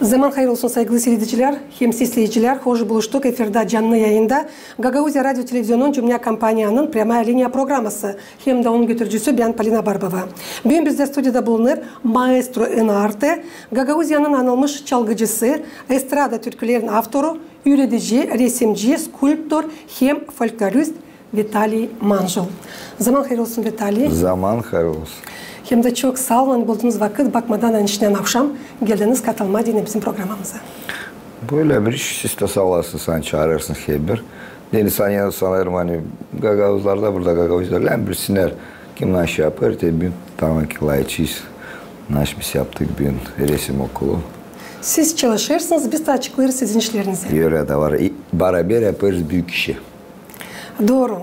Zaman hayır olsun saygılı seyirciler, hem izleyiciler. Hoş buluştuk efirde canlı yayında. Gagauzya Radyo Televizyonun Cümle Kampanyanın Premaya Linya programması. Hem de onun götürücüsü ben Polina Barbova. Bugün bizde stüdyoda bulunur maestro en arte, Gagauzya'nın anılmış çalgıcısı, estrada türkülerin avtoru, üretici, resimci, skulptör hem folklorist Vitaliy Manjul. Zaman hayır olsun Vitaliy. Zaman hayır olsun. Hem de çok sağ olun bulduğunuz vakit bakmadan enişten akşam geldiniz katılma diye bizim programımıza. Böyle bir iş siz de sağ olasın, sen çağırırsın Heber. Deni sanırım hani Gagauzlarda burada Gagauzlarla bir siner kim şey yapar diye bir tamam ki layıkçıyız. Naş yaptık bir resim okulu. Siz çalışırsınız, biz de açıklarız sizin işlerinizi. Öyle de var. Beraber yaparız büyük işi. Doğru.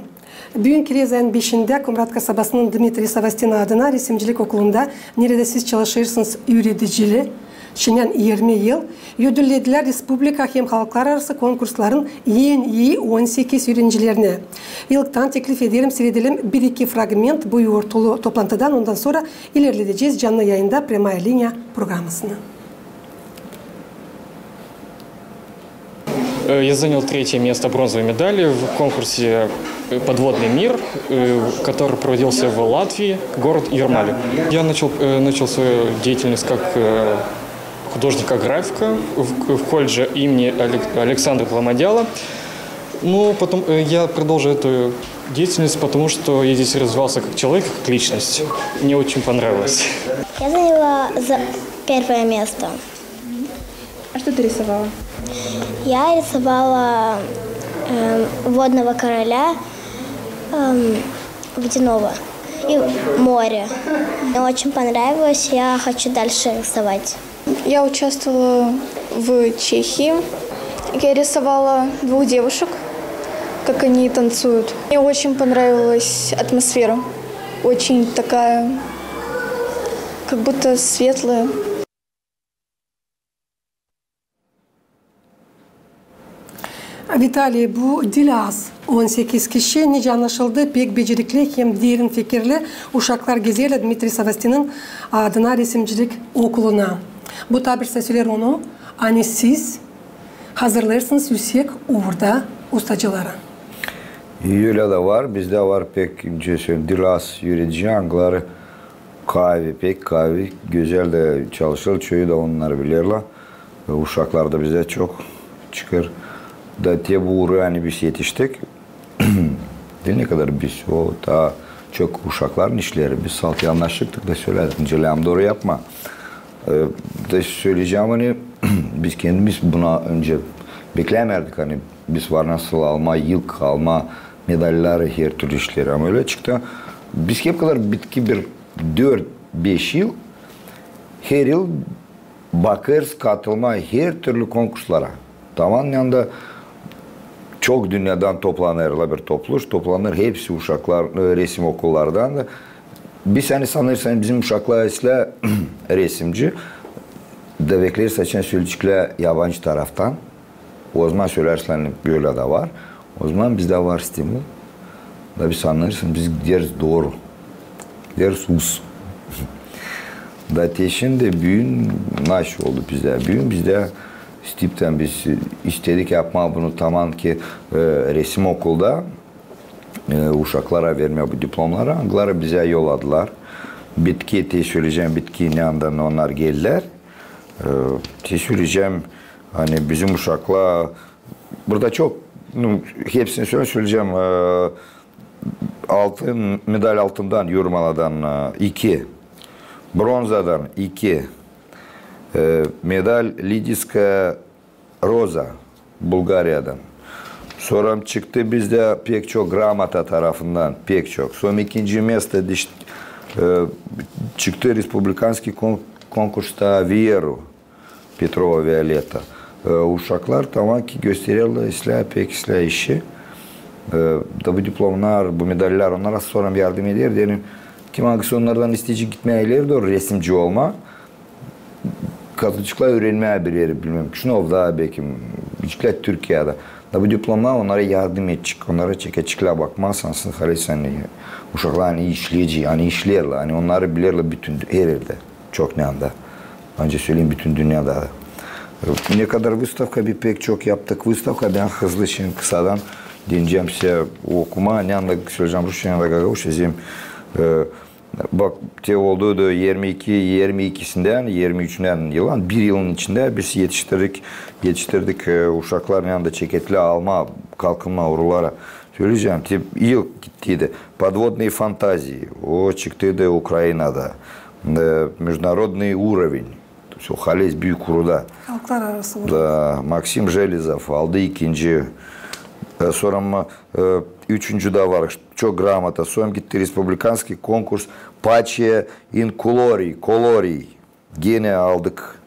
Bugün Kirezen 5'inde Kumrat kasabasının Dmitri Savastin adına resimcilik okulunda nerede siz çalışırsınız üreticiliği, şimdiden 20 yıl, ödüllediler Respublika hem halklar arası konkursların en iyi 18 öğrencilerine. İlkten teklif ederim, seyredelim 1-2 fragment bu yoğurtulu toplantıdan, ondan sonra ilerleyeceğiz canlı yayında Premaya Linya programısını. Я занял 3-е место бронзовой медали в конкурсе «Подводный мир», который проводился в Латвии, город Ермали. Я начал свою деятельность как художника-графика в колледже имени Александра Паламодяла. Ну, потом я продолжил эту деятельность, потому что я здесь развивался как человек, как личность. Мне очень понравилось. Я заняла первое место. А что ты рисовала? Я рисовала водного короля, водяного и море. Мне очень понравилось, я хочу дальше рисовать. Я участвовала в Чехии. Я рисовала 2 девушек, как они танцуют. Мне очень понравилась атмосфера. Очень такая, как будто светлая. Vitaliy, bu dil az. 18 kişi nice anlaşıldı, pek becerikli hem derin fikirli uşaklar geziyle Dmitri Savastin'in adına resimcilik okuluna. Bu tabirse söyler onu, hani siz hazırlarsınız yüksek orada ustacılara. Öyle de var, bizde var pek dil az üretici angları pek kahve güzel de çalışır, çoğu da onlar bilirler. Uşaklar da bize çok çıkar. Da te bu yani biz yetiştik. Ne kadar biz o daha çok uşakların işleri. Biz salt yanlış çıktık da söyledik. Celem doğru yapma. Da söyleyeceğim hani biz kendimiz buna önce beklemedik hani biz var nasıl alma, yılk alma, medalları her türlü işleri ama öyle çıktı. Biz hep kadar bitki bir 4-5 yıl her yıl bakarız katılma her türlü konkurslara. Tamam yanında çok dünyadan toplanırlar bir topluluş. Toplanır hepsi uşaklar resim okullardan da. Biz hani sanırsan bizim uşaklar ise resimci. Devekleri seçen söyleyecekler yabancı taraftan. O zaman söylersen böyle de var. O zaman bizde var stimul. Da biz sanırsın biz gideriz doğru. Gideriz us. Da teşin de büyün naş oldu bizde. Büyün bizde Stip'ten biz istedik yapma bunu tamam ki resim okulda uşaklara vermeye bu diplomları. Anglara bize yolladılar. Bitki söyleyeceğim bitki ne andan onlar geldiler. Söyleyeceğim hani bizim uşakla burada çok hepsini söyleyeceğim altın medal altından Yurmaladan 2 bronzadan 2 medal Lidiska Roza Bulgarya'dan. Sonra çıktı bizde pek çok Gramata tarafından pek çok. Sonra 2. место çıktı Respublikanski konkursta Vieru Petrova Violeta. Uşaklar tamam ki gösteriyorlar pek işi. Da bu diplomlar, bu medaller onlara sonra yardım eder. Dedim kim hangisi onlardan isteyecek gitmeye ileri resimci olma. Katıcıklar öğrenmeye bir yeri bilmem. Şunov'da belki Türkiye'de. Da bu diplomlar onlara yardım edecek. Onlara çekecekler bakmazsan sen uşaklar hani işleyici, hani işlerler. Hani onları bilirler bütün her yerde. Çok ne anda. Önce söyleyeyim bütün dünyada. Ne kadar выставka bir pek çok yaptık выставka. Ben hızlı şimdi kısadan dinleyeceğim size okuma. Ne anda söyleyeceğim Rusça, ne anda Gagavuş'a. Bak te oldu da 22'sinden 23'ünden yılan bir yılın içinde biz yetiştirdik uşaklar yanında çeketli alma kalkınma uğrulara. Söyleyeceğim yıl gittiydi. Подводные фантазии. O çıktıydı Ukrayna'da. Международный уровень. O Hales Büyük Kuru'da. Halklar arası. Da, Maksim Jelizov aldı ikinci. Sonra üçüncü de var. Çok gramata. Sonra gitti Respublikanski konkurs. Paçe in Kolori. Gene aldık.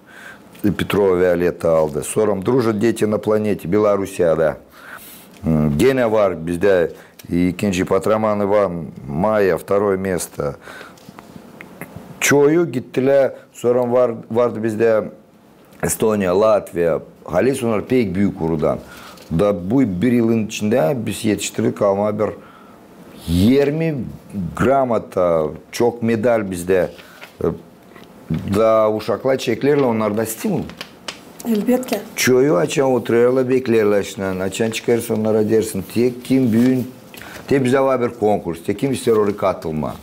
Petrova Violetta aldı. Sonra Дружат дети на планете. Belarusya'da. Gene var bizde. İkinci Patraman Ivan Maya. Второе место. Çoğu gittiler. Sonra vardı bizde Estonya, Latviya. Halis onlar pek büyük kurudan. Da bu bir yılın içinde biz yetiştirdik ama bir 20 gramata çok medal bizde. Da uşaklar çeklerle onlarda stimul. Elbette. Çoğu açan oturuyorlar beklerler şimdi. Açan çıkarsa onlara dersin. Tek kim büyün, te bize var bir konkurs. Tek kim ister oraya katılma.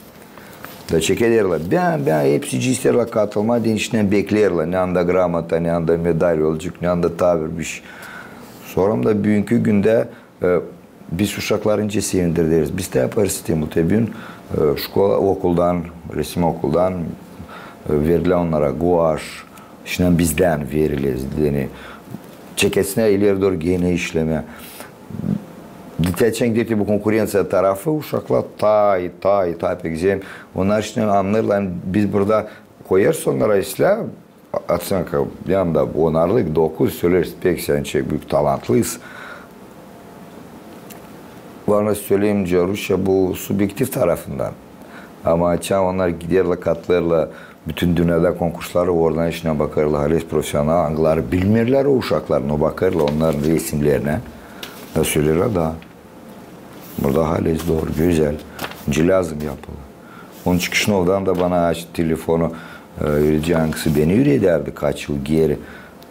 Da çekerler. Ben hepsi isterler katılma. Denişten beklerler. Ne anda gramata, ne anda medal olacak, ne anda tabir bir şey. Sonra da bugünkü günde biz uşaklarınca sevindiririz. Biz de yaparız stimul. Bugün okuldan, resim okuldan verilen onlara guaş, işte bizden verilir. Yani çekesine ileri doğru gene işleme. Geçen gitti bu konkurensiya tarafı uşaklar ta pek güzel. Onlar işte anlarlar. Biz burada koyarız onlara işte ocenka yanında 10'arlık 9 söyleriz. Pek sen büyük talantlıyız. Bana söyleyince Rusya bu subjektif tarafından. Ama açan onlar giderler katlarla bütün dünyada konkursları oradan işine bakarlar. Halis profesyonel angları bilmirler o uşaklarına bakarlar onların resimlerine. Da söylerler da. Burada halis doğru güzel. Cilazım yapılı. Onun çıkışından da bana açtı telefonu. Yürüyeceğinkisi beni yürüyederdi kaç yıl geri.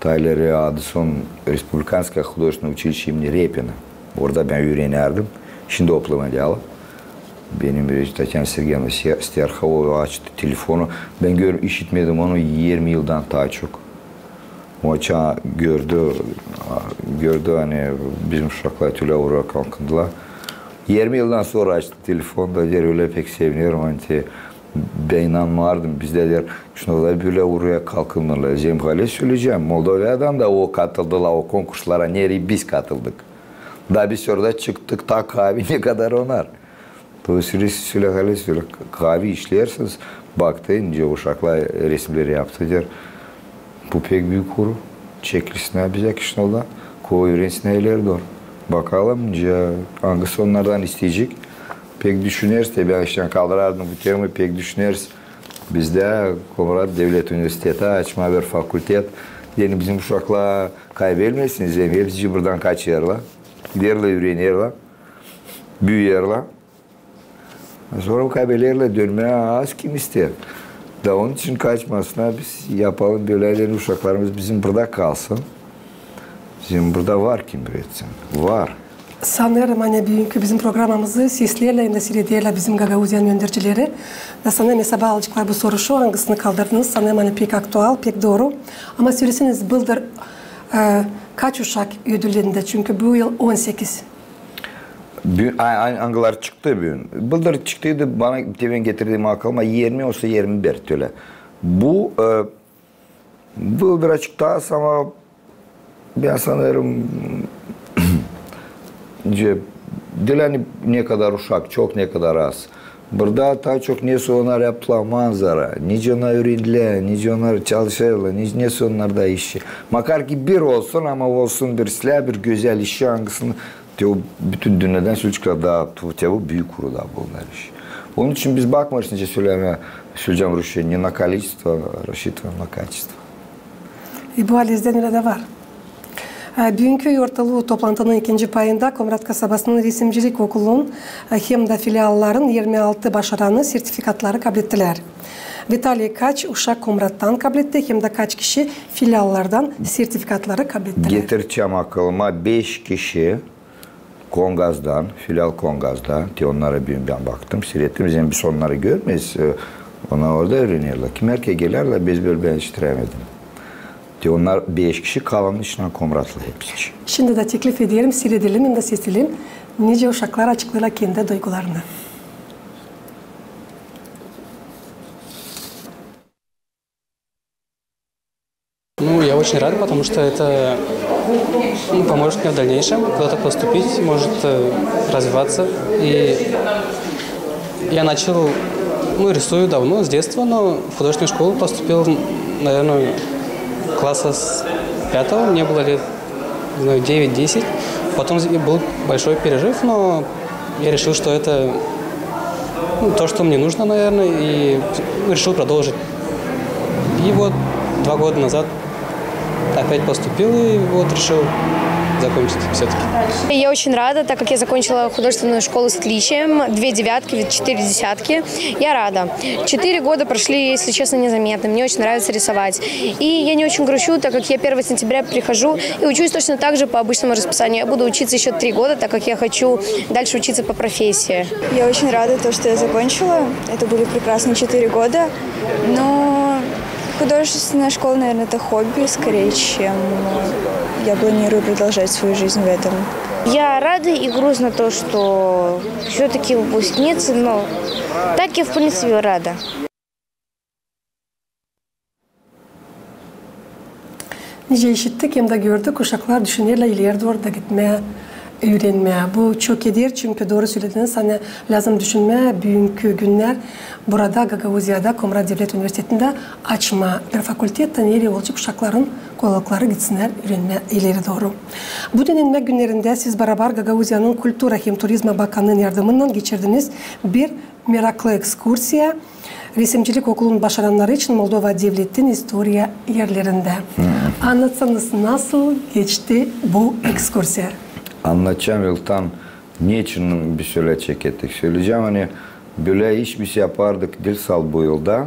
Tayları adı son Respublikanskое художественное училище имени Репина. Orada ben yürüyenerdim. Şimdi oplamayalı. Benim Tatyana Sergeyevna Sterxova açtı telefonu. Ben işitmedim onu 20 yıldan daha çok. O açan gördü hani bizim uşaklar tüle uğrağa kalkındılar. 20 yıldan sonra açtı telefonda der öyle pek seviniyorum hani ben inanmardım bizde der şunlar böyle uğrağa kalkınırlar. Zemhale söyleyeceğim Moldova'dan da o katıldılar o konkurslara nereye biz katıldık. Da biz orada çıktık ta kahve ne kadar onar. Dolayısıyla söyle kahve işlersiniz baktığınca uşaklar resimleri yaptı der. Bu pek büyük kuru. Çeklisine bize kişnolda koyu öğrencisine ileri doğru. Bakalım hangisi onlardan isteyecek. Pek düşünürüz de ben işte kaldırardım bu terimi pek düşünürüz. Bizde Komrat Devlet Üniversiteti açma bir fakültet. Yani bizim uşaklar kaybetmezsiniz. Yani hepsi buradan kaçırırlar. Giderler öğrenirler. Büyüyorlar. Sonra kaybederler dönmeye az kim ister. Da onun için kaçmasına biz yapalım böyle uşaklarımız bizim burada kalsın. Bizim burada var kim üretsin. Var. Sanırım hani bugünkü bizim programımızı sizlerle hem de seyrediyorlar bizim Gagauzyan göndericileri. Da sanırım sabah alacaklar bu soru şu hangisini kaldırdınız. Sanırım hani pek aktual, pek doğru. Ama söyleseniz Bıldır kaç uşak ödüllerinde? Çünkü bu yıl 18. Angılar çıktı bugün. Bıldır çıktıydı bana temin getirdiğim aklıma 20 olsa 21 öyle. Bu birazcık daha ama ben sanırım dileni ne kadar uşak, çok ne kadar az. Burada daha çok neyse onlar yaptılar manzara, nice onlar öğrendiler, nice onlar çalışıyorlar, neyse onlar da işi. Makar ki bir olsun ama olsun bir silah, bir güzel işi hangisini bütün dünyadan çocuklar daha büyük kurular bunlar iş. Onun için biz bakmıyoruz nice söyleyeceğim Rusya, ne na количество, рассчитываем на качество. Bu Halis'den öyle de var. Бүгінгі орталуу топлантының ikinci payında Komrat kasabasının resimcilik okulunun hem de filialların 26 başaranı sertifikatları kabul ettiler. Vitaliy Kaç uşak Komrat'tan kabul etti, hem de kaç kişi filiallardan sertifikatları kabul ettiler. Getireceğim aklıma 5 kişi Kongaz'dan, filial Kongaz'da, onlara ben baktım, seyrettim, bizim biz onları görmeyiz, ona orada öğreniyorlar. Kim erkeğe gelirler, biz böyle ben iştiremedim. Onlar 5 kişi kalanın içinden Komratlı hepsi. Şimdi de teklif ederim, seyredelim, hem de seçelim. Nice uşaklar açıklayla kendi duygularını. Ну, я очень рад, потому что это поможет мне в дальнейшем куда-то поступить, может развиваться. И я начал, рисую давно, с детства, но в художественную школу поступил, наверное, класса с 5-го, мне было лет, не знаю, 9-10. Потом был большой перерыв, но я решил, что это то, что мне нужно, наверное, и решил продолжить. И вот 2 года назад опять поступил и вот решил закончить все-таки. Я очень рада, так как я закончила художественную школу с отличием, 2 девятки, 4 десятки. Я рада. 4 года прошли, если честно, незаметно. Мне очень нравится рисовать. И я не очень грущу, так как я 1 сентября прихожу и учусь точно так же по обычному расписанию. Я буду учиться еще 3 года, так как я хочу дальше учиться по профессии. Я очень рада, что я закончила. Это были прекрасные 4 года. Но художественная школа, наверное, это хобби скорее, чем я планирую продолжать свою жизнь в этом. Я рада и грустно то, что все-таки выпускница, но так я в принципе рада. Nice işittik, hem de gördük, uşaklar düşünürler, ileride orada gitmeye, öğrenmeye. Bu çok eder, çünkü doğru söylediniz, hani lazım düşünmeye, bugünkü günler burada Gagavuzya'da, Komrat Devlet Üniversitesi'nde açma bir fakültetten yeri olacak uşakların kolaylıkları gitsinler, öğrenmeye ileri doğru. Bu denenme günlerinde siz beraber Gagavuzya'nın Kültür hem Turizm Bakanı'nın yardımından geçirdiniz bir meraklı ekskursiya. Resimcilik okulunun başaranları için Moldova Devleti'nin historia yerlerinde. Anlatsanız nasıl geçti bu ekskursiya? Anlatacağım yıldan niçin bir söyle çekettik. Söyleyeceğim hani böyle hiçbir şey yapardık Dilsal bu yılda.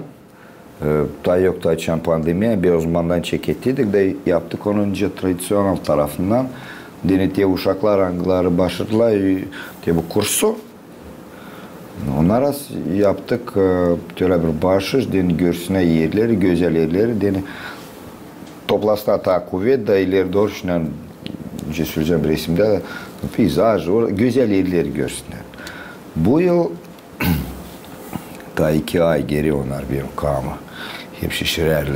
Da yoktu açan pandemiye bir uzmandan çekettiydik de yaptık onunca tradisyonel tarafından. Denetiye uşaklar hangileri başladılar bu kursu. Onlara yaptık böyle bir başış, görsüne yerleri, güzel yerleri. Toplasına ta kuvvet da ileri doğru şundan söyleyeceğim resimde de peyzaj, güzel yerleri görsünler. Bu yıl daha 2 ay geri onlar benim kağıma. Hep şişirerler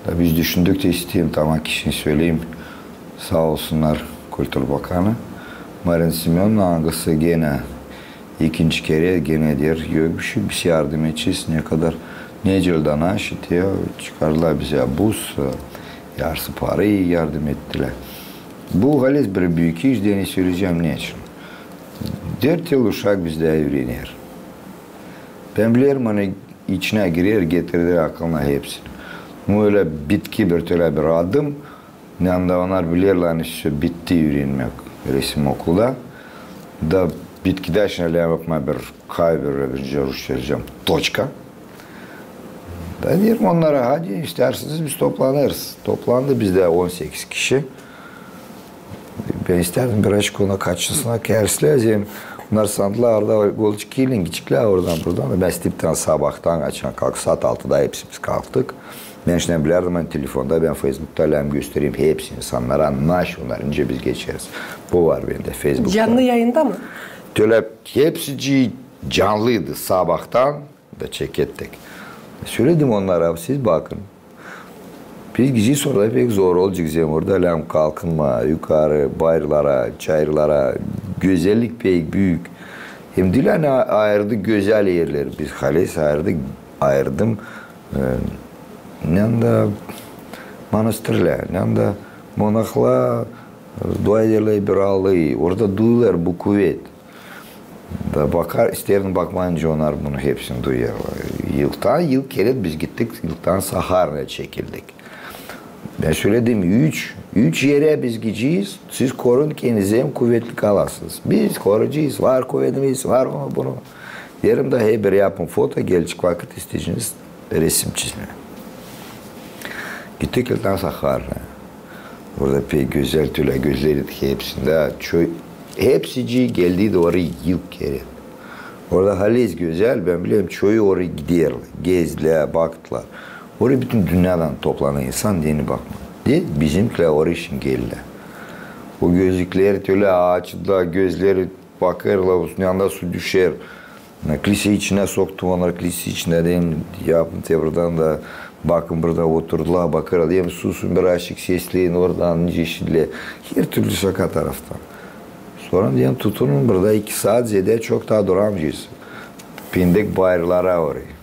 da biz düşündük de isteyeyim tamam kişini söyleyeyim. Sağ olsunlar Kültür Bakanı. Marin Simeon'un angısı gene 2. kere gene der biz yardım edeceğiz ne kadar necelden aşıtıyor çıkardılar bize buz yarısı parayı yardım ettiler. Bu halis bir büyük iş diye söyleyeceğim ne için? 4 yıl uşak bizde öğrenir. Ben bilirim hani içine girer getirir aklına hepsini. Bu öyle bitki bir adım. Ne anda onlar bilirler hani bitti öğrenmek resim okulda. Da bitkide şimdi bakma bir kahve vereceğim. Toçka. Da diyorum onlara hadi isterseniz biz toplanırız. Toplandı bizde 18 kişi. Ben isterdim birazcık ona kaçısına kersleyeceğim. Onlar sandılar orada golcuk kilin küçükler oradan buradan. Ben stipten sabahtan açan kalk saat 6'da hepsimiz kalktık. Ben şimdi bilirdim ben telefonda ben Facebook'ta göstereyim hepsi insanlara anlaş onlar önce biz geçeriz. Bu var bende Facebook'ta. Canlı yayında mı? Öyle hepsi canlıydı sabahtan da çekettik. Söyledim onlara siz bakın. Biz gece sonra pek zor olacak orada kalkınma, yukarı, bayırlara, çayırlara, güzellik pek büyük. Hem de hani ayırdık güzel yerler. Biz halis ayırdım. Nanda manastırlar, nanda monaklar, dua ederler bir ağlayı. Orada duyular bu kuvvet. Da bakar, isterim bakmayınca onlar bunu hepsini duyuyorlar. Yıldan yıl kere biz gittik, yıldan Sahara'ya çekildik. Ben söyledim 3 yere biz gideceğiz. Siz korun kendinizi hem kuvvetli kalasınız. Biz koruyacağız. Var kuvvetimiz, var onu bunu. Yarım da bir yapın foto gelecek vakit isteyeceğiniz resim çizmeye. Gittik Eltan Sakar'la. Orada pek güzel tüle gözleri hepsinde. Hepsi geldiği de oraya yıl kere. Orada haliz güzel, ben biliyorum çoğu oraya gidiyorlar. Gezdiler, baktılar. Oraya bütün dünyadan toplanan insan diyeni bakma. Değil, bizimkiler oraya için geldiler. O gözlükleri tüle ağaçta, gözleri bakarlar, yanında su düşer. Kilise içine soktum onları, kilise içine diyeyim, yapın tebriden de bakın burada oturdular, bakarlar diyeyim, susun bir aşık sesleyin oradan, yeşille, her türlü şaka taraftan. Sonra diyeyim tutunun burada 2 saat zede çok daha duramayacağız. Pindik bayırlara oraya.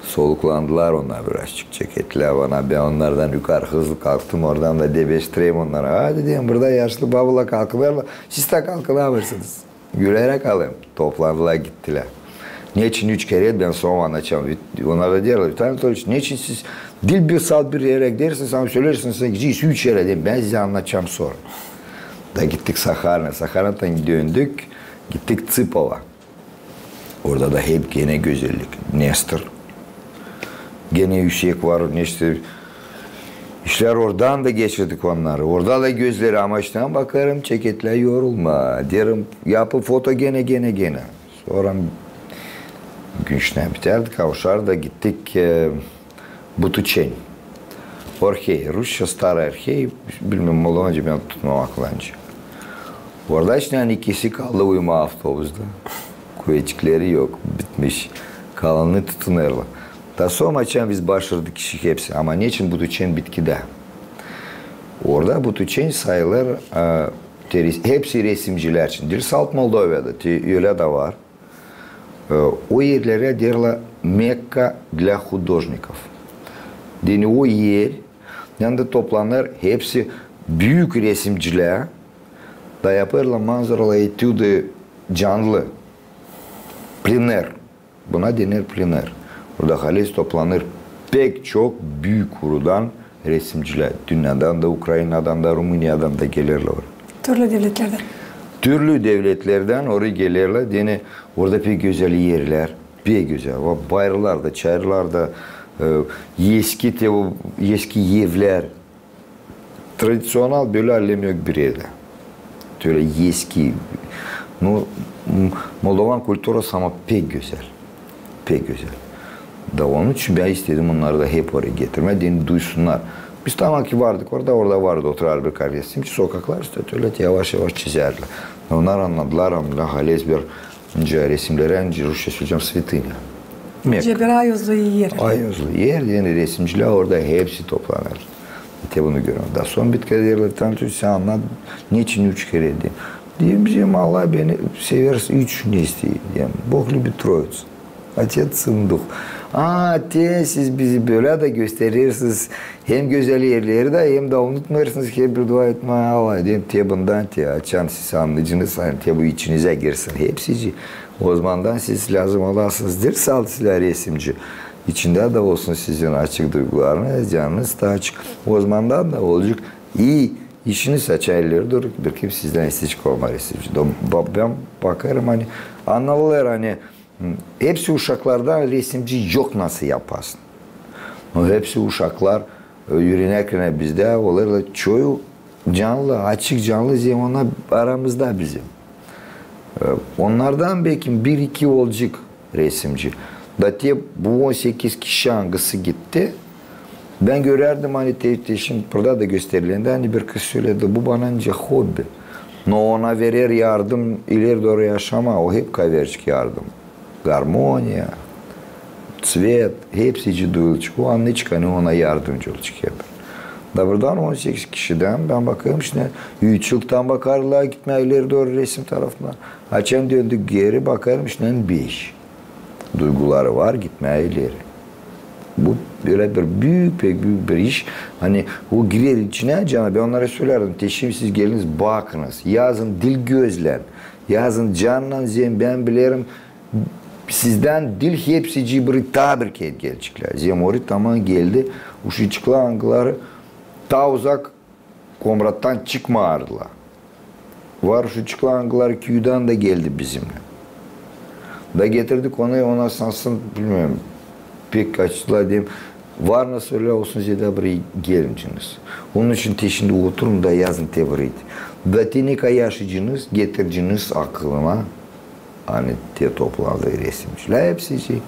Soluklandılar onlar birazcık çekettiler bana. Ben onlardan yukarı hızlı kalktım. Oradan da debeştireyim onlara. Hadi diyeyim burada yaşlı babula kalkıverler. Siz de kalkılamırsınız. Gülerek alayım. Toplandılar gittiler. Niçin 3 kere ben sonra anlatacağım. Onlar da diyorlar. Bir tane soruyor. Niçin siz dil bir saat bir yere dersin sana söylersin sen gideceğiz 3 yere diyeyim. Ben size anlatacağım sonra. Da gittik Sakhara'na. Sakhara'dan döndük. Gittik Tıpova. Orada da hep gene güzellik. Nestor. Gene yüksek var. İşte işler oradan da geçirdik onları. Orada da gözleri amaçtan bakarım. Çeketler yorulma. Derim yapı foto gene. Sonra günşne biterdi. Kavşar da gittik Butuçen. Orhey. Rusça Stara Orhey. Bilmem Molonca ben tutmamak bence. Orada işte ikisi kaldı uyuma avtobüste. Kuvvetçikleri yok. Bitmiş. Kalanını tutunurlar. Da sonra açan biz başardık kişi hepsi. Ama niçin Butuçen bitkide? Orada Butuçen sayılır hepsi resimciler için. Dirsalt Moldova'da öyle de var. O yerlere derler Mekka для художников. Yani o yer yanında toplanır hepsi büyük resimciler da yaparlar manzaralı etüdü canlı. Plener. Buna denir plener. Burada halis toplanır pek çok büyük kurudan resimciler. Dünyadan da, Ukrayna'dan da, Rumuniya'dan da gelirler. Türlü devletlerden. Türlü devletlerden oraya gelirler. Yani orada pek güzel yerler. Pek güzel. O bayırlarda, çayırlarda eski evler. Tradisyonel böyle alem yok bir yerde. Böyle eski. Moldovan kültürü ama pek güzel. Pek güzel. Da onun için ben istedim onları da hep oraya getirme, yani duysunlar. Biz tamam ki vardık orada vardı oturar bir kardeşim. Sokaklar işte öyle yavaş yavaş çizerler. Onlar anladılar ama hales bir resimleri Rusça söyleyeceğim святыня. Bir ayozlu yer. Ayozlu yer, yani resimciler orada hepsi toplanır. İşte bunu görüyorum. Daha son bitkide derler, tanrı sen anlat, niçin 3 kere diyeyim. Diyeyim Allah beni severse 3 ne isteyeyim. Bog любит троицу. Отец, Сын, Дух. Siz bizi böyle de gösterirsiniz. Hem güzel yerleri de hem de unutmuyorsunuz ki bir dua etme Allah. Diyeyim te bundan te açan siz anlayıcınız te bu içinize girsin. Hepsici. O zamandan siz lazım olasınızdır. Saltısıyla resimci. İçinde de olsun sizin açık duygularınız, canınız da açık. O zamandan da olacak iyi işiniz açaylardır. Bir kim sizden isteyecek olma resimci. Ben bakarım hani anladılar hani hepsi uşaklardan resimci yok nasıl yapasın. Hepsi uşaklar yürünerken bizde olurlar. Çoğu canlı, açık canlı zamanlar aramızda bizim. Onlardan belki 1-2 olacak resimci. Bu 18 kişi hangisi gitti. Ben görerdim hani şimdi burada da gösterilerinde hani bir kız söyledi bu bana önce hobi. No ona verir yardım ileri doğru yaşama o hep kavercik yardım. Гармония, цвет, hepsi duyulacak. O an ne çıkanı ona yardımcı olacak hep. Da buradan 18 kişiden ben bakıyorum işte 3 yıldan bakarlar gitmeye ileri doğru resim tarafına. Açan döndük geri bakarım işte 5. Duyguları var gitmeye ileri. Bu böyle bir büyük bir iş. Hani o girer içine canım ben onlara söylerdim. Şimdi siz geliniz bakınız. Yazın dil gözlen. Yazın canla ben bilirim sizden dil hepsi cibri tabir ket gelecekler. Zemori tamam geldi. Uşuçuklar angıları ta uzak Komrat'tan çıkmaardılar. Var uşuçuklar angıları köyden de geldi bizimle. Da getirdik ona sansın bilmiyorum. Pek açtılar diyeyim. Var nasıl öyle olsun zede buraya gelinciniz. Onun için teşinde oturun da yazın tebriydi. Da tenika yaşayıcınız, getirciniz aklıma. Hani te topladığı resimciler hepsi şey.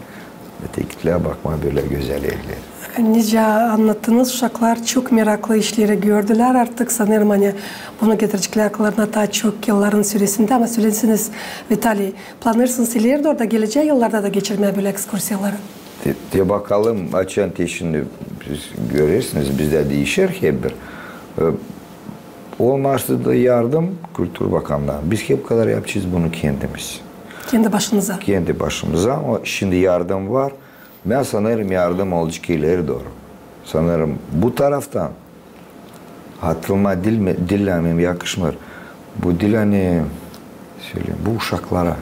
Ötekiler bakma böyle güzel evler. Nice anlattınız. Uşaklar çok meraklı işleri gördüler. Artık sanırım hani bunu getirecekler akıllarına daha çok yılların süresinde ama söylesiniz Vitali. Planlarsınız ileride orada geleceği yıllarda da geçirmeye böyle ekskursiyaları. De bakalım açan teşini görürsünüz bizde değişir hep bir. Olmazsa da yardım Kültür Bakanlığı'ndan. Biz hep kadar yapacağız bunu kendimiz. Kendi başınıza. Kendi başımıza ama şimdi yardım var. Ben sanırım yardım olacak ileri doğru. Sanırım bu taraftan hatırlama dillemem yakışmır. Bu dil hani söyleyeyim bu uşaklara.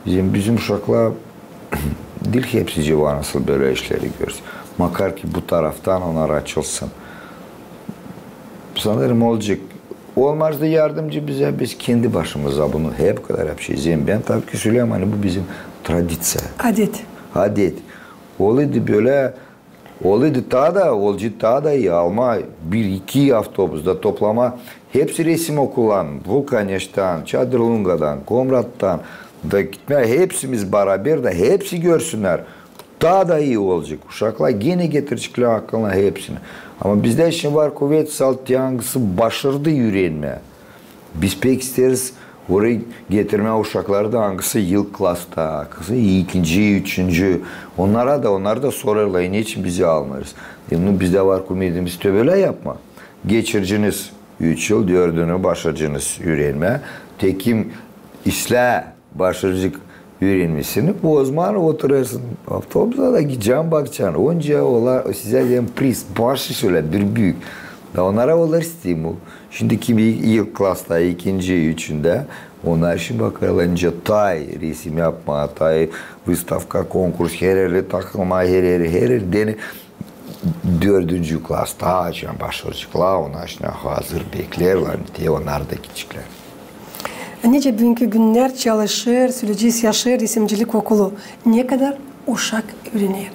Bizim uşaklar dil hepsici var nasıl böyle işleri görsün. Makar ki bu taraftan onlar açılsın. Sanırım olacak. Olmaz da yardımcı bize biz kendi başımıza bunu hep kadar yapacağız. Ben tabii ki söyleyeyim hani bu bizim tradisiya. Adet. Oluydu böyle oluydu daha da iyi alma 1-2 avtobüsde toplama hepsi resim okuldan, Vulkaneş'ten, Çadırlunga'dan, Komrat'tan da gitme hepsimiz beraber de hepsi görsünler. Daha da iyi olacak. Uşaklar yine getirecekler aklına hepsini. Ama bizde şimdi var kuvvet salt yangısı başardı yüreğinme. Biz pek isteriz orayı getirme uşakları da hangisi yıl klasta, ikinci, üçüncü. Onlar da sorarlar niçin bizi almarız. Bizde var kumedimiz böyle yapma. Geçirciniz 3 yıl 4'ünü başarıcınız yüreğinme. Tekim isla başarıcık öğrenmesini o zaman oturursun. Avtobüse da gideceğim bakacaksın. Onca olar size diyeyim priz, başı şöyle bir büyük. Da onlara olur stimul. Şimdiki bir ilk klasta, ikinci, üçünde onlar şimdi bakarlarınca tay resim yapma, tay выставка, konkurs, her yeri takılma, her yeri dördüncü klasta açan başarıcıklar, onlar şimdi hazır beklerler diye onlar da gidecekler. Nice bugünkü günler çalışır, süreciz yaşır resimcilik okulu. Ne kadar uşak öğrenir?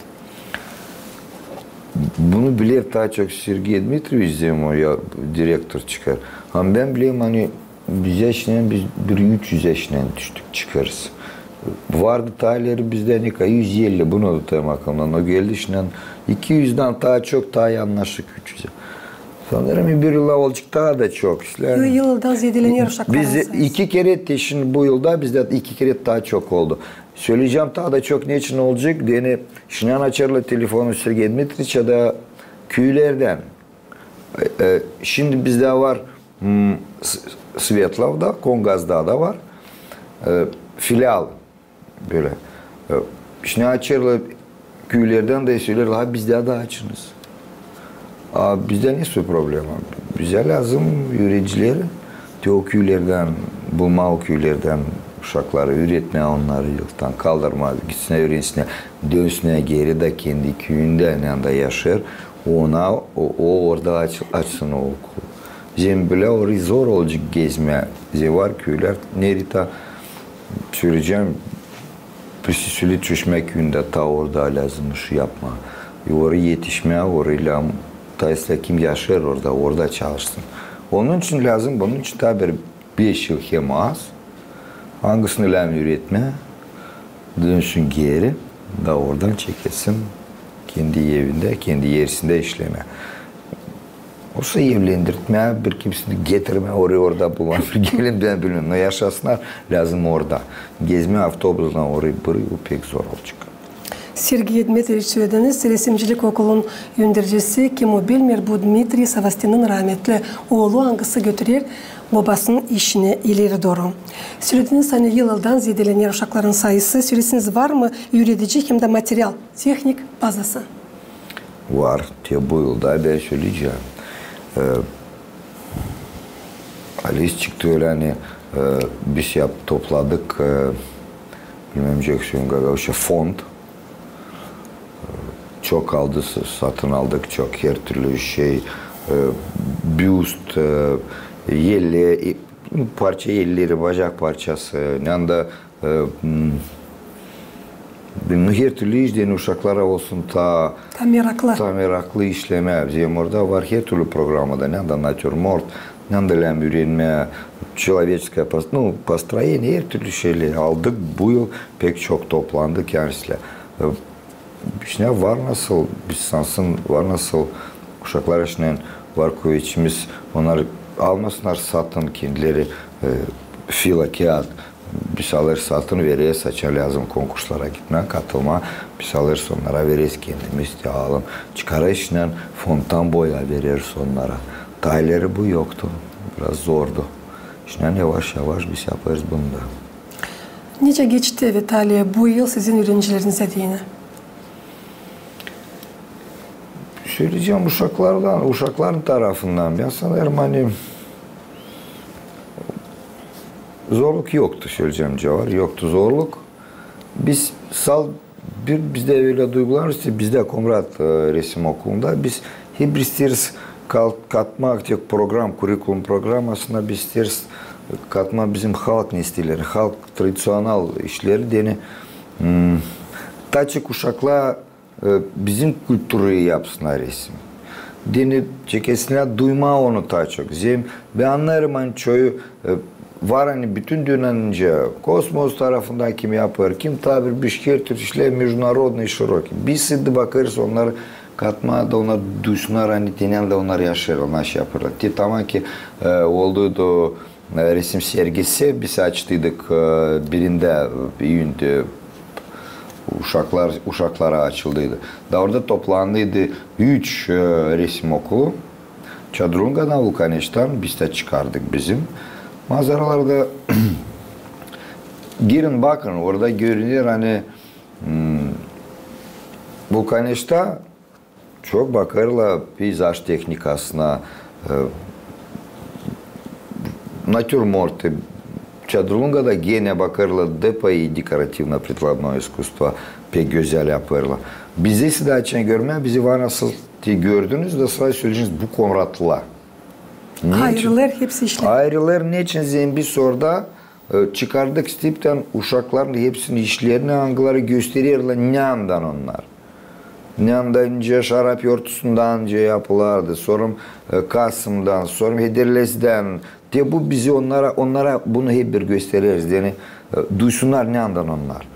Bunu bilir daha çok Sergey Dmitrievich Zemoya direktör çıkar. Ama ben bileyim hani biz 300 yaşından düştük çıkarız. Vardı tayları bizde ne kadar 150 bunu da temakamdan o geldi işinden 200'den daha çok daha anlaşık 300'e. Sanırım bir yıla olacak daha da çok. Yıldan zedeleniyor uşakların sayısı. Biz 2 kere şimdi bu yılda bizde 2 kere daha çok oldu. Söyleyeceğim daha da çok ne için olacak? Yani şınan açarlı telefonu Sergey Dmitrievich ya da köylerden. Şimdi bizde var Svetlav'da, Kongaz'da da var. Filial böyle. Şınan açarlı köylerden de söylerler bizde de açınız. Bizde ne su problem? Bize lazım öğrencileri o köylerden, bulma o köylerden uşakları üretmeye onları yıldan kaldırma, gitsin öğrensinler, dönsünler geri de kendi köyünde yanında yaşar. O orada açsın o okul. Zem böyle orayı zor olacak gezmeye. Var köyler nerede söyleyeceğim Püsüsülü Çüşme köyünde ta orada lazım şu yapma. Oraya yetişmeye orayla Dolayısıyla kim yaşar orada çalışsın. Onun için lazım, bunun için tabi 5 yıl hem az. Hangisini lan üretme, dönsün geri, da oradan çekilsin. Kendi evinde, kendi yerisinde işleme. Olsa evlendirtme, bir kimsini getirme, orada bulman, bir gelin ben bilmiyorum. Ne yaşasınlar lazım orada. Gezme avtobusla orayı burayı o pek zor olacak. Sergey Dmitrievich söylediniz, resimcilik okulun yöndericisi kim o bilmir bu Dmitri Savastin'in rahmetli oğlu hangisi götürür babasının işini ileri doğru. Söylediniz hani yıldan zedelenen uşakların sayısı, söylesiniz var mı üretici hem de materyal, teknik bazası? Var. Bu yılda ben söyleyeceğim. Alice çıktı öyle hani biz topladık bilmem Jackson Gagavuş'a fond. Çok aldı, satın aldık çok her türlü şey. Büst, yelli, parça yelleri, bacak parçası. Yanında her türlü işleyen uşaklara olsun ta meraklı işleme. Bizim orada var her türlü programda. Yanında natürmort, yanında öğrenme, человеческое построение, her türlü şeyleri aldık. Bu yıl pek çok toplandık kendisiyle. İşte var nasıl, bisansın var nasıl uşaklar için var kuvvetimiz, onlar almasınlar satın kendileri fila kağıt, biz alır satın veririz, saça lazım konkurslara gitme, katılma, biz alır onlara veririz kendimiz de alın, çıkarışla fontan boya veririz onlara. Tayları bu yoktu, biraz zordu. İşte yavaş yavaş biz yaparız bunu da. Nice geçti Vitaliye bu yıl sizin öğrencilerinize diyene? Söyleyeceğim uşakların tarafından. Ben sanırım hani zorluk yoktu söyleyeceğim cevap. Yoktu zorluk. Bizde öyle duygular işte bizde Komrat resim okulunda biz hep isteriz katma aktif program, kurikulum program aslında biz isteriz katma bizim halk nestilleri, halk tradisyonel işleri deni taçık uşakla bizim kültürü yapsınlar resim. Deni çekesinler duyma onu daha çok. Ben anlarım hani çoğu var hani bütün dünyanca kosmos tarafından kim yapar, kim tabir bir her tür işler международный şiroký. Biz de bakarız onlar katma da onlar duysunlar hani denen de onlar yaşar, onlar şey yaparlar. Tamam ki olduğu resim sergisi biz açtıydık birinde iyiydi. Uşaklara açıldıydı. Da orada toplandıydı 3 resim okulu. Çadırunga'dan, Vulkaneş'ten biz de çıkardık bizim. Manzaralarda girin bakın orada görünür hani Vulkaneş'te çok bakarla peyzaj teknikasına natürморты. Çadırlunga'da gene bakarla depo и декоративно-прикладное искусство pek güzel yaparlar. Bizi size açın görmeye, bizi var nasıl gördünüz de sıra söyleyeceğiniz bu Komratlılar. Ayrılar hepsi işler. Ayrılar ne için biz orada çıkardık stipten uşakların hepsini işlerini hangileri gösteriyorlar ne andan onlar. Ne andan önce şarap yortusundan önce yapılardı, sonra Kasım'dan, sonra Hederles'den. De bu bizi onlara bunu hep bir gösteririz. Yani duysunlar ne andan onlar.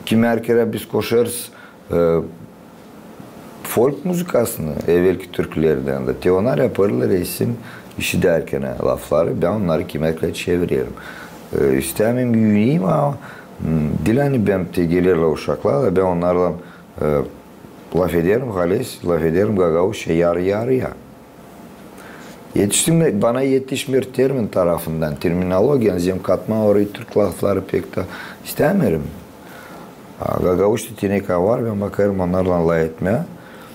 Kimi erkere biz koşarız folk müzikasını evvelki türkülerden de. De onlar yaparlar resim işi derken lafları. Ben onları kimi erkere çeviririm. İstemem yüyeyim ama dilani ben de gelirler uşaklarla ben onlarla laf ederim Hales, laf ederim Gagavuş yarı yarıya. Bana yetişmiyor termin tarafından, terminoloji, zem katma orayı Türk lafları pek de istemiyorum. Gagavuş yeteneği var, ben bakarım onlarla lay etmeye.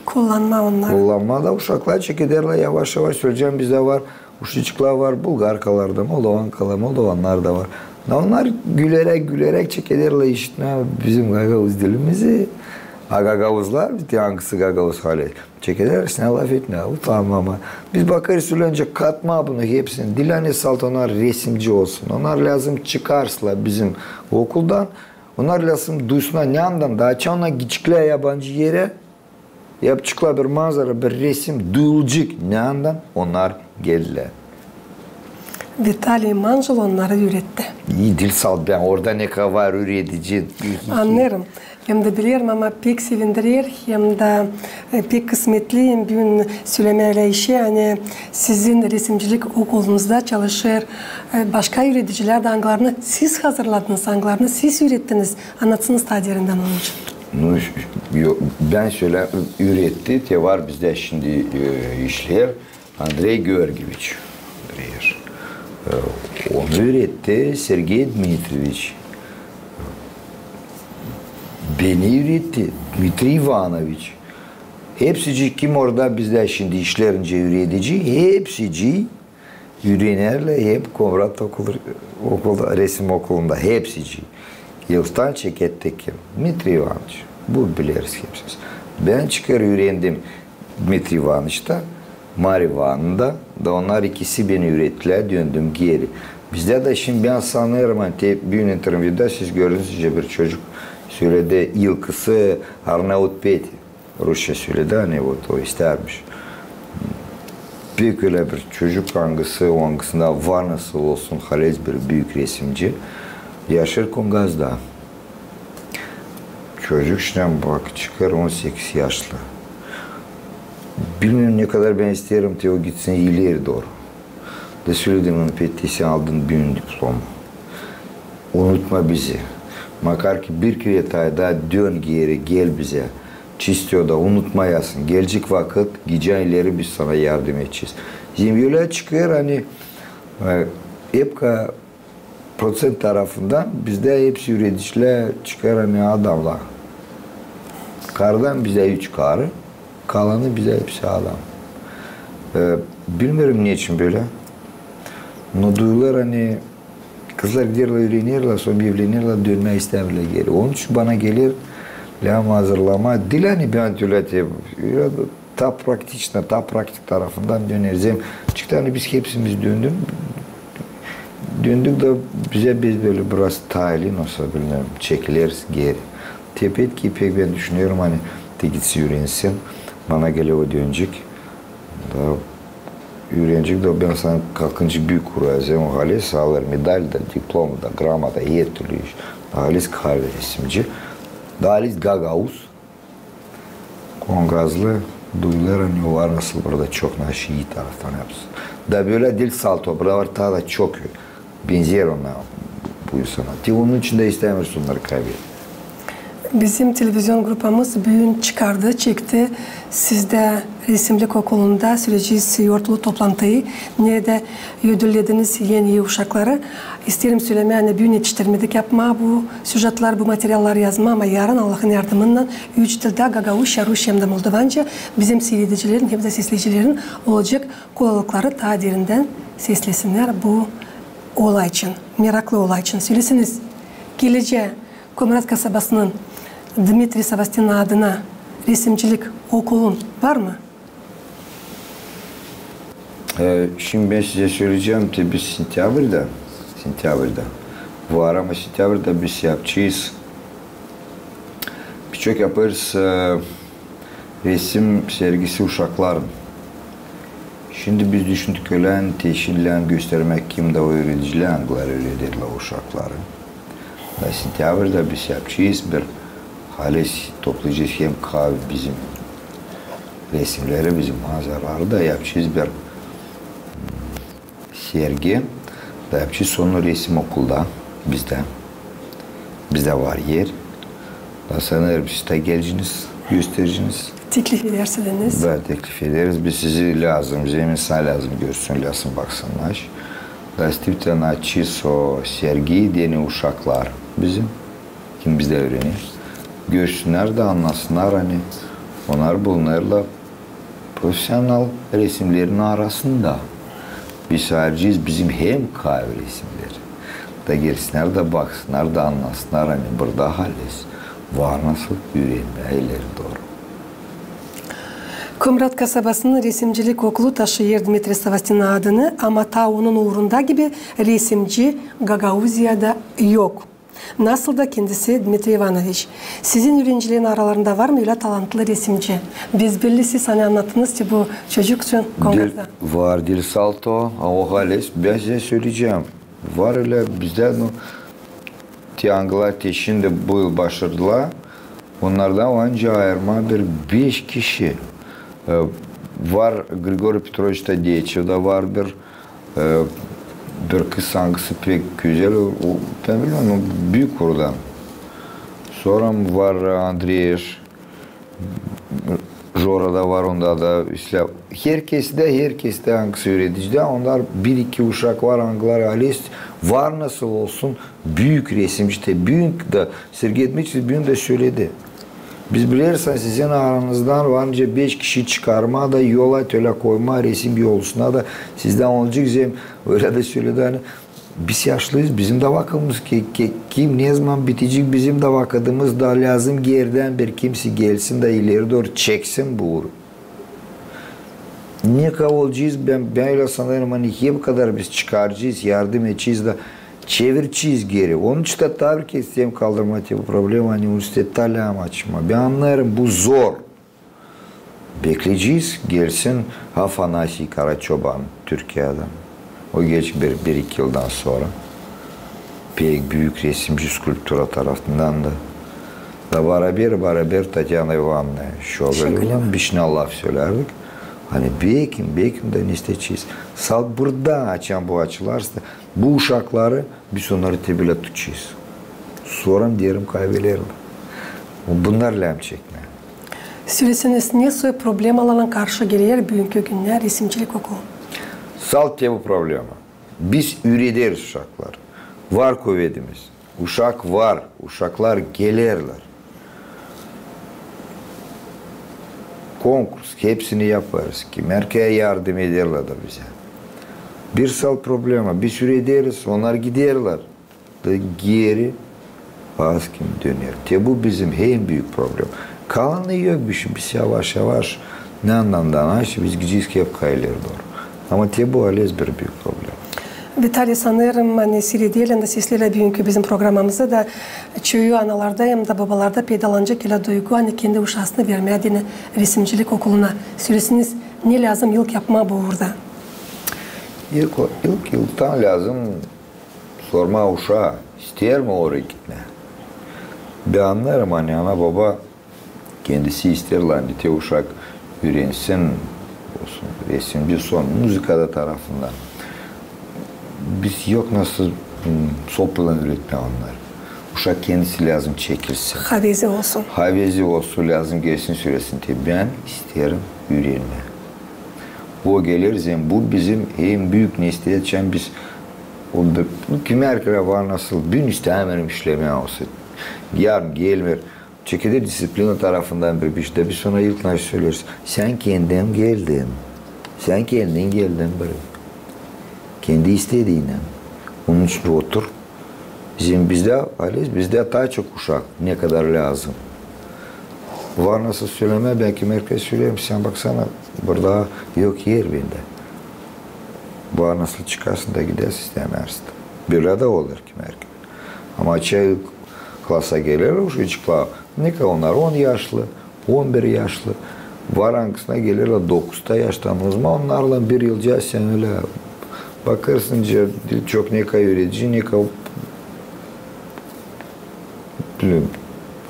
Kullanma da uşaklar çekederler yavaş yavaş söyleyeceğim bizde var. Uşçuklar var, Bulgarkalar da, Moldovanlar da var. Onlar gülerek çekederler işitme bizim Gagavuz dilimizi. Gagavuzlar, hangisi Gagavuz hali. Çekeder, ne laf etme, utanmama. Biz bakarız önce katma bunu hepsini. Dilane salt onlar resimci olsun. Onlar lazım çıkarsınlar bizim okuldan. Onlar lazım duysunlar ne andan. Daha çağına küçükler yabancı yere yapacaklar bir manzara, bir resim duyulacak ne andan. Onlar geldiler. Vitaliy Manjul onları üretti. İyi dil sal ben orada ne kadar var üretici. Anlarım. Hem de bilirim ama pek sevindirir hem de pek kısmetliyim. Bugün söylemeyle işi yani sizin resimcilik okulunuzda çalışır. Başka üreticiler de anılarını siz hazırladınız, anılarını siz ürettiniz. Anlatsınız tadirinden onun için. Ben şöyle üretti. Te var bizde şimdi işler. Andrei Georgievich. Onu üretti Sergey Dmitrievich. Beni üretti Dmitri Ivanovich. Hepsici kim orada bizde şimdi işlerince üretici, hepsici Ürenerle hep Komrat okulda, resim okulunda hepsici. Yıldan çekettik Dmitri Ivanoviç. Bu biliriz hepsiz. Ben çıkar öğrendim Dmitri Ivanoviç'ta, Marivan'da da onlar ikisi beni ürettiler, döndüm geri. Bizde de şimdi ben sanıyorum bir interview'da siz gördünüz bir çocuk söyledi yılkısı Arnavut Peti. Rusça söyledi hani o istermiş. Büyük öyle bir çocuk hangisi o hangisinde var nasıl olsun Halez bir büyük resimci. Yaşar Kongaz'da. Çocuk şimdi bak çıkar 18 yaşlı. Bilmiyorum ne kadar ben isterim ki o gitsin ileri doğru. Da söyledim onun Petti'si aldın büyün diplomu. Unutma bizi. Makar ki bir kere daha dön geri gel bize. Çistiyor da unutmayasın. Gelecek vakit gideceğin ileri biz sana yardım edeceğiz. Zimbiyola çıkıyor hani EPKA prosent tarafından bizde hepsi üreticiler çıkar hani adamlar. Kardan bize 3 karı, kalanı bize hepsi adam. Bilmiyorum niçin böyle. No duyular hani kızlar giderler öğrenirler, sonra evlenirler, dönme isterler geri. Onun için bana gelir lama hazırlama, dil hani ben öyle ta praktik tarafından döneriz. Çünkü hani biz hepsimiz döndük de bize biz böyle biraz tayilin olsa bilmiyorum çekiliriz geri. Tepet ki pek ben düşünüyorum hani gitsin öğrensin, bana geliyor dönecek. Da öğrenecek de ben sana kalkınca büyük kuracağım o hali sağlar medal da, diplom da, grama da, her türlü iş. Halis kahve resimci. Halis Gagauz. Kongazlı duyular hani o var nasıl burada çok naşı iyi taraftan yapsın. Da böyle dil salto, burada var daha da çok benzer ona bu insana. Onun için de istemiyorsun onları kaybetmek. Bizim televizyon grupumuz büyün çıkardı, çekti. Siz de resimlik okulunda süreci yortulu toplantıyı nerede ödüllediniz yeni uşakları. İsterim söylemeye hani büyün yetiştirmedik yapma bu süjetler, bu materyaller yazma ama yarın Allah'ın yardımıyla 3 dilde Gagavuşça, Rusça hem de Moldovanca bizim seyredicilerin hem de sesleyicilerin olacak kolaylıkları daha derinden seslesinler bu olay için, meraklı olay için. Söylesiniz, geleceğe Komrat kasabasının Dmitri Savastin adına resimcilik okulun var mı? Şimdi ben size söyleyeceğim ki biz sentyabrda var ama sentyabrda biz yapacağız. Birçok yaparız resim sergisi uşakların. Şimdi biz düşündük öyle teşhirle göstermek kimde o öğrenciler öğretirler uşakları. Sentyabrda biz yapacağız bir hales toplayacağız hem kahve bizim resimleri bizim manzaraları da yapacağız bir sergi da yapacağız sonra resim okulda bizde var yer da sanırım siz de geleceğiniz göstereceğiniz teklif ederseniz da teklif ederiz biz sizi lazım bize insan lazım görsün lazım baksınlar da Stepten açız o sergiyi deni uşaklar bizim kim bizde öğrenir görsünler de anlasınlar hani onlar bunlarla profesyonel resimlerin arasında biz sadece bizim hem kahve resimleri da gelsinler de baksınlar da anlasınlar hani burada halis var nasıl öğrenmeleri doğru. Komrat kasabasının resimcilik okulu taşıyor Dmitri Savastin adını ama ta onun uğrunda gibi resimci Gagauzya'da yok. Nasıl da kendisi Dmitri Ivanoviç. Sizin öğrencilerin aralarında var mı öyle talantlı resimci? Biz birisi sana anlattınız ki bu çocuk için Kongrat'ta. Var dil salto, o halis. Ben size söyleyeceğim. Var öyle bizde Tianglar teşinde bu yıl başardılar. Onlardan önce ayırma bir 5 kişi. Var Grigori Petrovich Tadeyçev da var bir kız hangisi pek güzel, ben bilmiyorum, büyük oradan. Sonra var Andreyeş, Jora da var, onda da işte herkes de hangisi öğretici onlar bir iki uşak var, hangiler ailesi var nasıl olsun, büyük resimci de, büyük de, Sergey Dmitrievich büyük de söyledi. Biz bilirsen sizin aranızdan varınca 5 kişi çıkarma da yola töle koyma resim yolcusuna da sizden olacak zem öyle de söyledi hani biz yaşlıyız bizim de vakımız ki kim ne zaman bitecek bizim de vakadımız da lazım geriden bir kimse gelsin de ileri doğru çeksin bu uğru. Ne olacağız ben öyle sanırım hani hep kadar biz çıkaracağız yardım edeceğiz de çevireceğiz geri. Onun için de tabii ki sistem kaldırmak bu problem hani üniversitede talim açma. Ben anlarım bu zor. Bekleyeceğiz gelsin Afanasi Karaçoban Türkiye'den. O geç bir iki yıldan sonra pek büyük resimci skulptura tarafından da beraber Tatyana Ivanovna Şogal'la bir laf söylerdik. Hani bekim de ne isteyeceğiz. Sal burada açan bu açılarsa bu uşakları biz onları tebile tutacağız. Sonra diyelim kaybederler. Bunlarla hem çekme. Söyleseniz ne soy problem alan karşı geliyor bugünkü günler resimcilik okulu? Salt bu problema. Biz üretiriz uşaklar. Var kuvvetimiz. Uşak var. Uşaklar gelirler. Konkurs hepsini yaparız ki merkeze yardım ederler de bize. Bir sal problema. Bir süre ederiz. Onlar giderler. Da geri az kim döner. Bu bizim en büyük problem. Kalanı yok bir şey. Biz yavaş ne anlamdan aşı biz gideceğiz ki hep kayılır doğru. Ama bu hala bir büyük problem. Vitali sanırım hani seyredelim de sizlerle bugünkü bizim programımızda da çoğu analarda hem de babalarda peydalanacak ile duygu hani kendi uşağısını vermeye dene resimcilik okuluna. Söylesiniz ne lazım ilk yapma bu uğurda? İlk yıldan lazım sorma uşağı ister mi oraya gitme? Ben anlarım hani ana baba kendisi isterler hani uşak öğrensin olsun resimci son müzikada tarafından. Biz yok nasıl soplan üretme onlar. Uşak kendisi lazım çekilsin. Havezi olsun. Havezi olsun lazım gelsin süresin. Ben isterim öğrenme. O gelir bu bizim en büyük ne isteyeceğim biz bu kimi erkekler var nasıl gün istemiyorum işlemeye olsun. Yarın gelmir. Çekilir disiplini tarafından bir işte bir sonra ilk nasıl söylüyoruz. Sen kendin geldin. Sen kendin geldin böyle. Kendi istediğiyle. Onun için otur. Bizde daha çok uşak ne kadar lazım. Var nasıl söyleme belki merkez söyleyeyim. Sen baksana burada yok yer bende. Var nasıl çıkarsın da gidersin istemezsin. Böyle de olur ki merkez. Ama çay klasa gelir çocuklar. Ne kadar onlar 10 yaşlı, 11 yaşlı. Var hangisine gelirler 9'da yaştan uzman onlarla bir yılca sen öyle bakarsın çok ne kadar öğretici ne kadar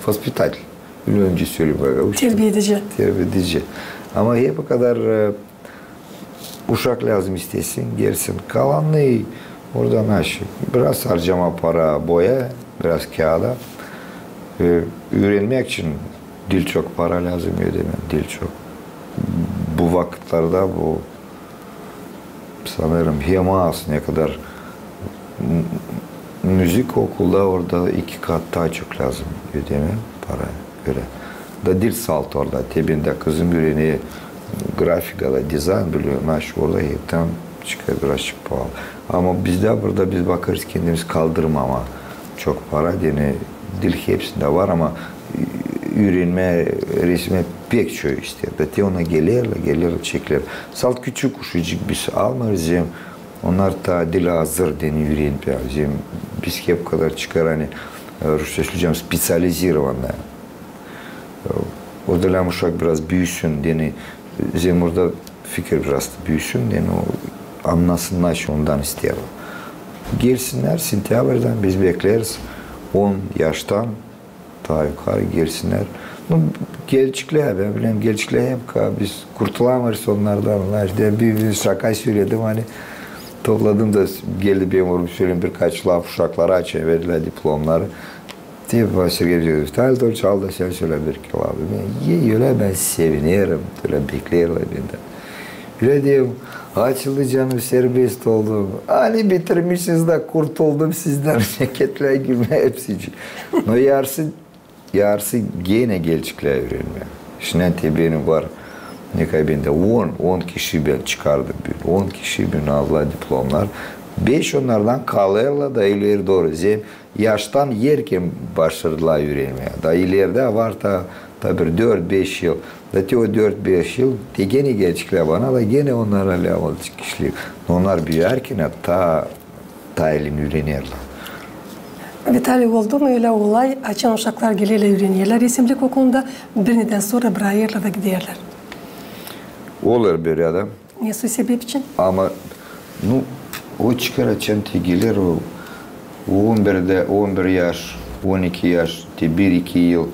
hospital. Önce söyleyeyim. Terbiyedici. Ama hep bu kadar uşak lazım istesin, gelsin. Kalanını oradan aşık. Biraz harcama para, boya, biraz kağıda. Öğrenmek için dil çok para lazım ödemem. Dil çok. Bu vakitlerde bu sanırım hem az ne kadar müzik okulda orada 2 kat daha çok lazım ödemem para göre. Da dil salt orada tebinde kızım öğreniyor grafikada dizayn biliyor naş orada hepten çıkıyor birazcık pahalı. Ama bizde burada biz bakarız kendimiz kaldırma ama çok para yani dil hepsinde var ama öğrenme resme pek çok ister. Da ona gelirler çekilir. Salt küçük uşacık biz almarız hem onlar da dil hazır deni öğrenmiyor. Biz hep kadar çıkar hani Rusça söyleyeceğim spesyalizirованная. O dönem uşak biraz büyüsün deni zem orada fikir biraz büyüsün deni o anlasınlar ondan istiyor. Gelsinler sentyabrdan biz bekleriz 10 yaştan daha yukarı gelsinler. Gelçikler ben bileyim gelçikler hep biz kurtulamayız onlardan. İşte bir şaka söyledim hani topladım da geldi benim oğlum söyleyeyim birkaç laf uşaklara açıyor verdiler diplomları. Diye başarıya gidiyoruz. Taldo çaldı sen söyle bir ki abi. Öyle ben sevinirim. Öyle beklerler benden. Öyle diyeyim açıldı canım serbest oldum. Hani bitirmişiz de kurtuldum sizden şirketle girme hepsi için. No yarsın yarısı gene gelecekler öğrenmeye. Şimdi benim var ne kaybında 10 kişi ben çıkardım. 10 kişi ben aldılar diplomlar. 5 onlardan kalırlar da ileri doğru. Yaştan yerken başladılar öğrenmeye. Da ileride var da bir 4-5 yıl. Da o 4-5 yıl de gene gelecekler bana da gene onlara level kişilik. Onlar büyürken ta elini öğrenirler. Vitali, oldu mu öyle olay? Açan uşaklar gelirler öğreniyorlar. Resimcilik okulunda bir neden sonra bırakırlar da giderler. Olur bir adam. Ne sebep için? Ama o çıkar açan tegeler o 11 yaş, 12 yaş, 1-2 yıl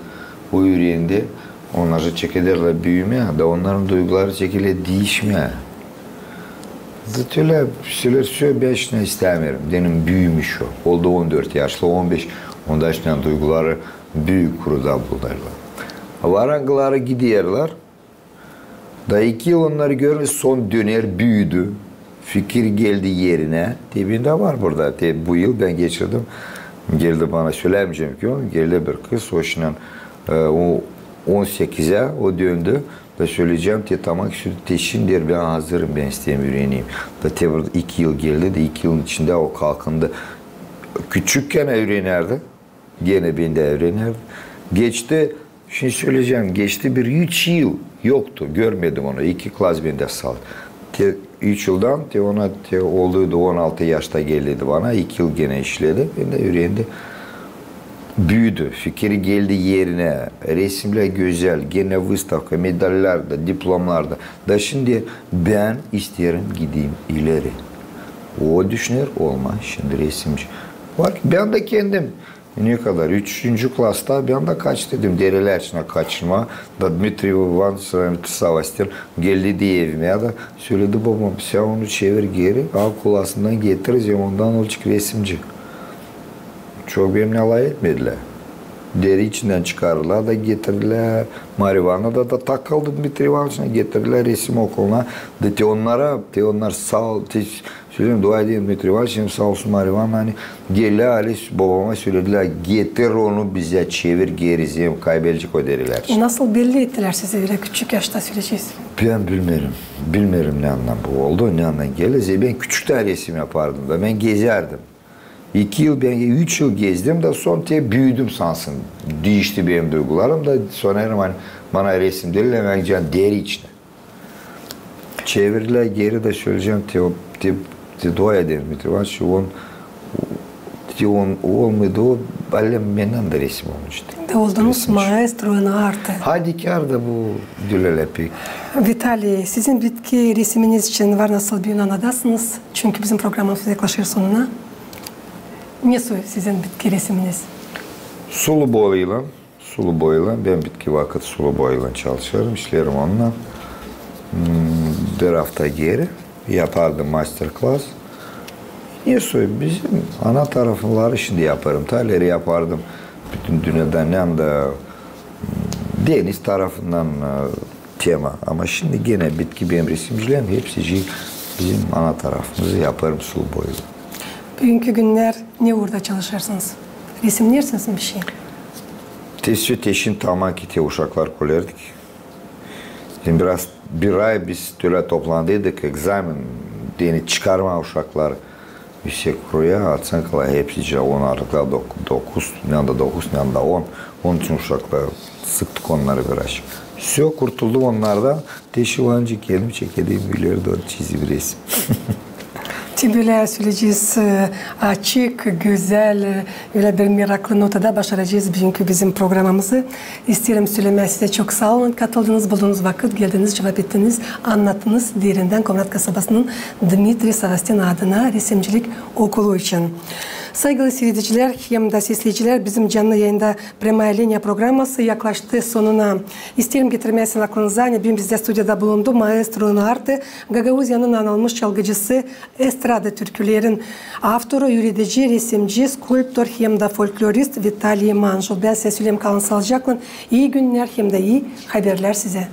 o öğrendi. Onlar çekilerler büyümeye da onların duyguları çekiler değişmeye. Zaten öyle şeyler söylemek istemiyorum. Benim büyümüş o. Oldu 14 yaşlı, 15. Ondan sonra duyguları büyük kuruda bulurlar. Varangılara gidiyorlar. Da 2 yıl onları görür, son döner büyüdü. Fikir geldi yerine. Dibinde var burada. Bu yıl ben geçirdim. Geldi bana söylemeyeceğim ki o. Geldi bir kız hoşuna 18'e o döndü. Da söyleyeceğim ki tamam teşin der ben hazırım ben isteyeyim öğreneyim. Da 2 yıl geldi de 2 yılın içinde o kalkındı. Küçükken öğrenirdi. Gene ben de öğrenirdim. Geçti, şimdi söyleyeceğim geçti bir 3 yıl yoktu. Görmedim onu. 2 klas bende saldı. 3 yıldan ona olduğu 16 yaşta geldi bana. 2 yıl gene işledi. Ben de öğrendi. Büyüdü. Fikri geldi yerine. Resimler güzel. Gene выставка, medallerde, diplomlarda. Da şimdi ben isterim gideyim ileri. O düşünür olmaz. Şimdi resimci. Var ki ben de kendim ne kadar? 3. klasta ben de kaç dedim. Dereler içine kaçırma. Da Dmitri Ivanoviç Savastil geldi diye evime da söyledi babam sen onu çevir geri. Al kulasından getir. Ondan olacak resimci. Çok benimle alay etmediler. Deri içinden çıkarırlar da getirdiler. Marivana'da da takıldı Dmitri Ivanoviç'ine getirdiler resim okuluna. De onlar sağ ol. Söyleyeyim dua edeyim Dmitri Ivanoviç sağ olsun Marivana hani geldi Ali babama söylediler getir onu bize çevir geri kaybedecek o deriler. Nasıl belli ettiler size öyle küçük yaşta söyleyeceğiz? Ben bilmiyorum. Bilmiyorum ne anlam bu oldu ne anlam geldi. Ben küçükten resim yapardım da ben gezerdim. 2 yıl ben 3 yıl gezdim de son büyüdüm sansın. Değişti benim duygularım da sonra bana resim dediler ben gideceğim deri içine. Çevirdiler geri de söyleyeceğim dua edeyim Mitrovaç on olmadı o benden de resim olmuştu. Oldunuz maestro in arte. Hadi kar da bu dülele pek. Vitali, sizin bitki resminiz için var nasıl bir Yunan'dasınız? Çünkü bizim programımız yaklaşır sonuna. Ne sizin bitki resminiz? Sulu boyayla. Ben bitki vakit sulu boyayla çalışıyorum. İşlerim onunla. Bir hafta geri yapardım master class. Bizim ana tarafları şimdi yaparım. Taleri yapardım. Bütün dünyadan hem de deniz tarafından tema. Ama şimdi gene bitki benim resimcilerim hepsi bizim ana tarafımızı yaparım sulu boyayla. Bugünkü günler ne uğurda çalışırsınız? Resimlersiniz mi bir şey? Teşin tamam ki uşaklar koyardık. Şimdi bir ay biz öyle toplandıydık, egzamin, deni çıkarma uşaklar yüksek kuruya atsankalar hepsi 10 artıklar 9, ne anda 9, ne anda 10. Onun için uşaklar sıktık onları biraz. Все, kurtuldum onlardan. Teşi olunca kendimi çekediğim ileri doğru çizim resim. Böyle söyleyeceğiz açık, güzel, öyle bir meraklı notada başaracağız bugünkü bizim programımızı. İsterim söylemeye size çok sağ olun. Katıldınız, bulduğunuz vakit, geldiniz, cevap ettiniz, anlattınız derinden Komrat kasabasının Dmitri Savastin adına resimcilik okulu için. Saygılı seyrediciler, hem de seyirciler, bizim canlı yayında Premaya Linya programması yaklaştı sonuna. İsterim getirmesin aklınıza. Bugün bizde stüdyoda bulundu maestro in arte, Gagauzya'nın anılmış çalgıcısı, estrada türkülerin avtoru, yürütücü, resimci, skulptör hem de folklorist Vitali Manjul. Ben size söyleyeyim kalın sağlıcakla. İyi günler hem de iyi haberler size.